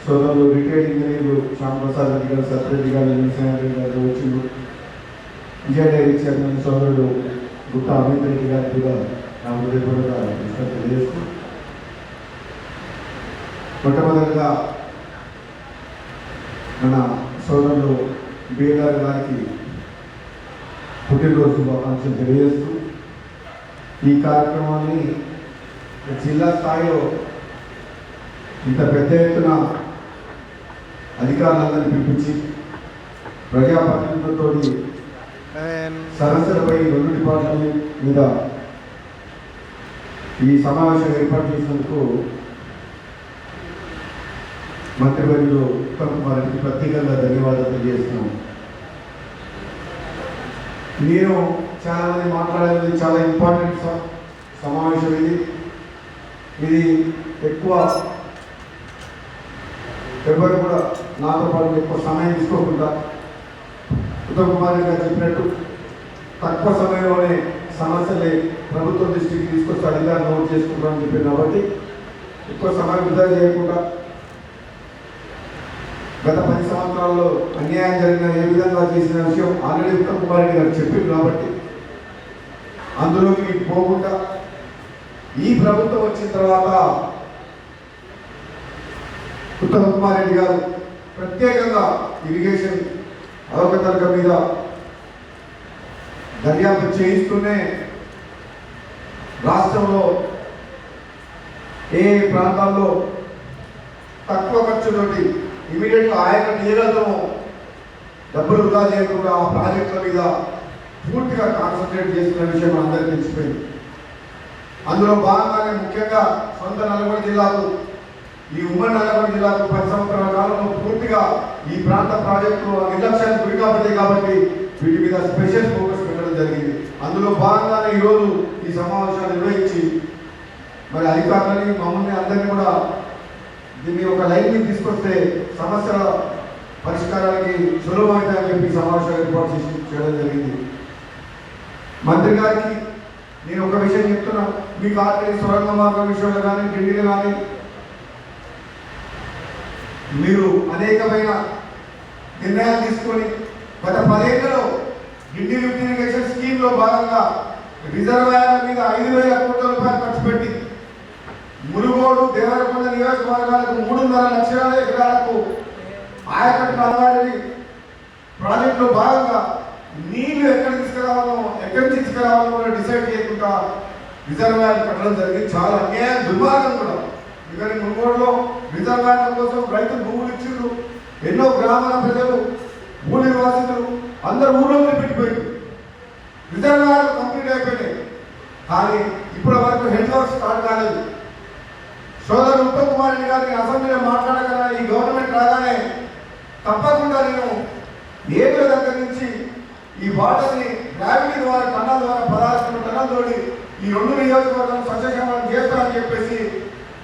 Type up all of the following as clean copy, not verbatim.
సోదరులు రిటైర్డ్ ఇంజనీర్లు శ్యామప్రసాద్ రెడ్డి గారు, సత్యరెడ్డి గారు, రెడ్డి గారు వచ్చిండు. విజయ డైరీ చైర్మన్ సోదరుడు గుత్తా అమిత్ రెడ్డి గారు కూడా నా హృదయపూర్వక కృష్ణ తెలియజేస్తూ, మొట్టమొదటిగా మన సోదరుడు బిఎల్ఆర్ గారికి పుట్టినరోజు శుభాకాంక్షలు తెలియజేస్తూ, ఈ కార్యక్రమాన్ని జిల్లా స్థాయిలో ఇంత పెద్ద ఎత్తున అధికారులందరినీ పిలిపించి ప్రజాప్రతినిధులతో సమస్యలపై 2 డిపార్ట్మెంట్ మీద ఈ సమావేశం ఏర్పాటు చేసినందుకు మంత్రివర్యులు ఉత్తమ్ కుమార్ రెడ్డికి ప్రత్యేకంగా ధన్యవాదాలు తెలియజేస్తున్నాను. నేను చాలామంది మాట్లాడేది చాలా ఇంపార్టెంట్ సమావేశం ఇది ఎక్కువ ఎవరు కూడా నాతో పాటు ఎక్కువ సమయం తీసుకోకుండా ఉత్తమ్ కుమార్ రెడ్డి గారు చెప్పినట్టు తక్కువ సమయంలోనే సమస్యలే ప్రభుత్వం దృష్టికి తీసుకొచ్చి అధికారులు నోట్ చేసుకుంటామని చెప్పారు. కాబట్టి ఎక్కువ సమయం వృధా చేయకుండా గత 10 సంవత్సరాల్లో అన్యాయం జరిగిన ఏ విధంగా చేసిన విషయం ఆల్రెడీ ఉత్తమ్ కుమార్ రెడ్డి గారు చెప్పింది. కాబట్టి అందులోకి పోకుండా ఈ ప్రభుత్వం వచ్చిన తర్వాత ఉత్తమ్ కుమార్ రెడ్డి గారు ప్రత్యేకంగా ఇరిగేషన్ అవకతవకల మీద దర్యాప్తు చేయిస్తూనే రాష్ట్రంలో ఏ ప్రాంతాల్లో తక్కువ ఖర్చుతోటి ఇమీడియట్గా ఆయన నియమలతో డబ్బులు వృధా చేయకుండా ఆ ప్రాజెక్టుల మీద పూర్తిగా కాన్సన్ట్రేట్ చేస్తున్న విషయం అందరికీ తెలిసిపోయింది. అందులో భాగంగానే ముఖ్యంగా సొంత నల్గొండ జిల్లాకు, ఈ ఉమ్మడి నల్గొండ జిల్లాకు 10 సంవత్సరాల కాలంలో పూర్తిగా ఈ ప్రాంత ప్రాజెక్టులు నిర్లక్ష్యానికి గురి కాబట్టి వీటి మీద స్పెషల్ ఫోకస్ పెట్టడం జరిగింది. అందులో భాగంగానే ఈరోజు ఈ సమావేశాన్ని నిర్వహించి మరి అధికారులని మమ్మల్ని అందరినీ కూడా దీన్ని ఒక లైన్ మీద తీసుకొస్తే సమస్యల పరిష్కారానికి సులభమైందని చెప్పి సమావేశం ఏర్పాటు చేయడం జరిగింది. మంత్రి గారికి నేను ఒక విషయం చెప్తున్నా, మీకు ఆల్రెడీ సొరంగ మార్గం విషయంలో కానీ ఢిల్లీలో కానీ మీరు అనేకమైన నిర్ణయాలు తీసుకొని గత 10 ఏళ్లలో ఢిల్లీ లిఫ్ట్ ఇరిగేషన్ స్కీమ్లో భాగంగా రిజర్వాయర్ల మీద 5,000 కోట్ల రూపాయలు ఖర్చు పెట్టి మునుగోడు, దేవరకొండ నియోజకవర్గాలకు 3.5 లక్షల ఎకరాలకు ఆయకట్టు అలవాడి ప్రాజెక్టులో భాగంగా నీళ్లు ఎక్కడి నుంచి తీసుకురావాలో కూడా డిసైడ్ చేయకుండా రిజర్వాయర్లు కట్టడం జరిగింది. చాలా అన్యాయం, దుర్మార్గం కూడా. ఎందుకంటే మునుగోడులో రిజర్వాయర్ల కోసం రైతులు భూములు ఇచ్చిండ్రు. ఎన్నో గ్రామాల ప్రజలు, భూ నిర్వాసితులు అందరు ఊళ్ళో పెట్టిపోయింది. రిజర్వాయర్లు కంప్లీట్ అయిపోయినాయి, కానీ ఇప్పటి వరకు హెడ్ వర్క్ స్టార్ట్ కాలేదు. సోదరు ఉత్తమ్ కుమార్ రెడ్డి గారిని అసెంబ్లీలో మాట్లాడగల ఈ గవర్నమెంట్ రాగానే తప్పకుండా నేను ఏదో దగ్గర నుంచి ఈ వాటర్ని గ్రావిటీ ద్వారా టన్నల ద్వారా 16 టన్నులతోటి ఈ 2 నియోజకవర్గాలను సస్యశ్యామలం చేస్తానని చెప్పేసి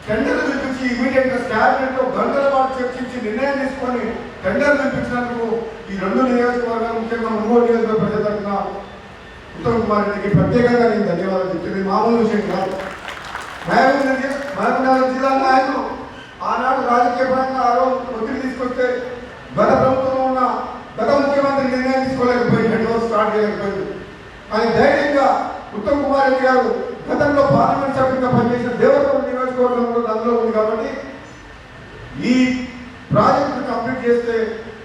టెండర్లు పిలిపించి ఇమీడియట్గా క్యాబినెట్లో గంటల పాటు చర్చించి నిర్ణయం తీసుకొని టెండర్లు పిలిపించినందుకు ఈ 2 నియోజకవర్గాలు, ముఖ్యంగా మునుగోడు నియోజకవర్గ ప్రజల తరఫున ఉత్తమ్ కుమార్ రెడ్డికి ప్రత్యేకంగా నేను ధన్యవాదాలు చెప్తుంది. మామూలు విషయం కాదు. మహబూబ్నగర్ జిల్లా నాయకులు ఆనాడు రాజకీయ పరంగా ఒత్తిడి తీసుకొస్తే గత ప్రభుత్వంలో ఉన్న గత ముఖ్యమంత్రి నిర్ణయం తీసుకోలేకపోయింది, హెడ్ వర్క్ స్టార్ట్ చేయలేకపోయింది. కానీ ధైర్యంగా ఉత్తమ్ కుమార్ రెడ్డి గారు గతంలో పార్లమెంట్ సభ్యులుగా పనిచేసిన దేవరకొండ నియోజకవర్గం కూడా అందులో ఉంది. కాబట్టి ఈ ప్రాజెక్టు కంప్లీట్ చేస్తే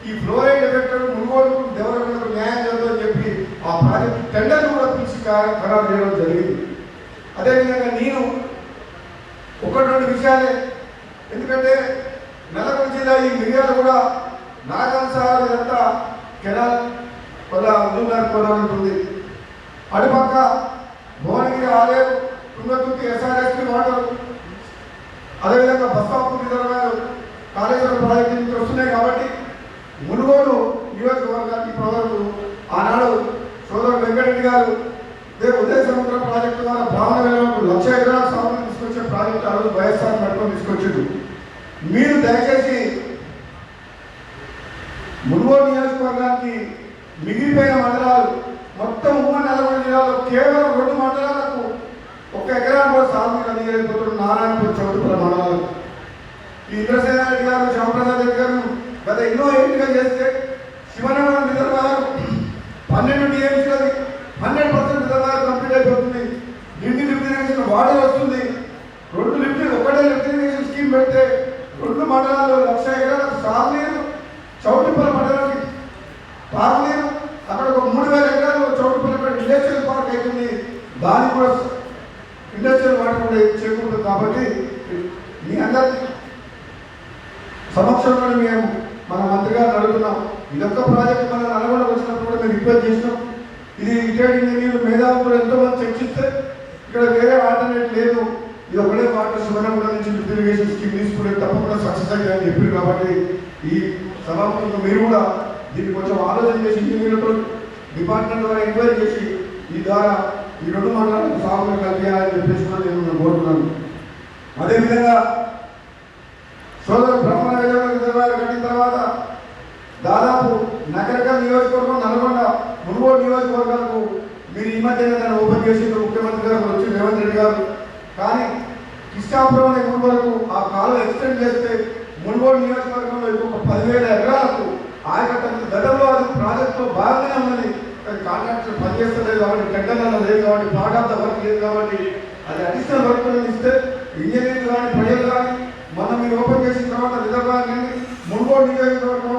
ఈ ఫ్లోరైడ్ ఎఫెక్ట్ మునుగోడుకు, దేవరకొండకు న్యాయం జరుగుతుందని చెప్పి ఆ ప్రాజెక్టు టెండర్లు కూడా పిలిచి ఖరారు చేయడం జరిగింది. అదేవిధంగా నేను 1-2 విషయాలే, ఎందుకంటే నల్గొండ జిల్లా ఈ మిర్యాల కూడా నాగాంసార్ ఇదంతా కెనాల్ వల్ల ఉదూరుగా ఉంటుంది. అటుపక్క భువనగిరి ఆలయం, తుంగతుర్తి ఎస్ఆర్ఎస్పీ వాటర్, అదేవిధంగా బస్సాపూర్ రిజర్వాయర్, కాళేశ్వరం ప్రాజెక్టు నుంచి వస్తున్నాయి. కాబట్టి మునుగోడు నియోజకవర్గానికి ప్రజలు ఆనాడు సోదరు వెంకటరెడ్డి గారు ఉదయ సముద్ర ప్రాజెక్టు ద్వారా బ్రాహ్మణ వేలకు 1,00,000 ఎకరాల సాగులు తీసుకొచ్చే ప్రాజెక్టు ఆ రోజు వైఎస్ఆర్ పట్టుకొని తీసుకొచ్చిండు. మీరు దయచేసి మునుగోడు నియోజకవర్గానికి మిగిలిపోయిన మండలాలు మొత్తం ఉమ్మడి నల్గొండ జిల్లాలో కేవలం 2 మండలాలకు 1 ఎకరాన్ని కూడా సాగునీరు అందించలేకపోతున్న నారాయణపూర్, చౌటుపల్లి మండలాలకు ఈ ఇంద్రసేన రెడ్డి గారు శ్యామప్రసాద్ రెడ్డి గారు గత ఎన్నో ఏళ్ళుగా చేస్తే శివనగరం రిజర్వాయర్ 12 టీఎంసీలది 100% రిజర్వాయర్ కంప్లీట్ అయిపోతుంది. డిండి లిఫ్ట్ ఇరిగేషన్ వాటర్ వస్తుంది. 2 లిఫ్ట్ ఒకటే లిఫ్ట్ ఇరిగేషన్ స్కీమ్ పెడితే 2 మండలాల్లో 1,00,000 ఎకరాలకు సాగునీరు, చౌటిపల్లి మండలానికి తాగునీరు, అక్కడ ఒక 3,000 ఎకరాలు చౌటిపల్లి ఇండస్ట్రియల్ పార్క్ అవుతుంది. దానికి కూడా ఇండస్ట్రియల్ వాటర్ కూడా చేకూరుతుంది. కాబట్టి మీ అందరి సమక్షంలో మేము మన మంత్రి గారిని అడుగుతున్నాం. ఇదొక్క ప్రాజెక్ట్ మన నల్గొండ వచ్చినప్పుడు కూడా మేము రిక్వెస్ట్ చేసినాం. ఇది రిటైర్డ్ ఇంజనీర్లు మేధావులు ఎంతోమంది చర్చిస్తే ఇక్కడ వేరే ఆల్టర్నేట్ లేదు, ఇది ఒకటే వాటర్ శివనగూడ నుంచి లిఫ్ట్ ఇరిగేషన్ స్కీమ్ తీసుకుంటే తప్పకుండా సక్సెస్ అయ్యాయని చెప్పారు. కాబట్టి ఈ సభాముఖంగా మీరు కూడా దీన్ని కొంచెం ఆలోచన చేసి ఇంజనీర్లతో డిపార్ట్మెంట్ ద్వారా ఎంక్వైరీ చేసి ఈ ద్వారా ఈ 2 మండలాలకు సాగులు కలిపేయాలని చెప్పేసి కూడా నేను కోరుతున్నాను. అదేవిధంగా సోదరు బ్రహ్మణ రిజర్వాయర్ కట్టిన తర్వాత దాదాపు నగరకల్ నియోజకవర్గం, నల్గొండ, మునుగోడు నియోజకవర్గాలకు మీరు ఈ మధ్యనే దాన్ని ఓపెన్ చేసి ముఖ్యమంత్రి గారు వచ్చి రేవంత్ రెడ్డి గారు. కానీ కిష్టాపురం అనే ఊరు వరకు ఆ కాలువ ఎక్స్టెండ్ చేస్తే మునుగోడు నియోజకవర్గంలో ఇంకొక 10,000 ఎకరాలకు ఆయకట్టు గతంలో అది ప్రాజెక్టులో భాగంగానే ఉన్నది. కాంట్రాక్టర్ పనిచేస్తలేదు కాబట్టి, టెండర్లలో లేదు కాబట్టి, ప్లాట్ ఆఫ్ ద వర్క్ లేదు కాబట్టి అది అడిషనల్ వర్క్ ఇస్తే ఇంజనీర్లు కానీ ప్రజలు కానీ మనం మీరు ఓపెన్ చేసిన తర్వాత రిజర్వాయర్ నుండి మునుగోడు నియోజకవర్గం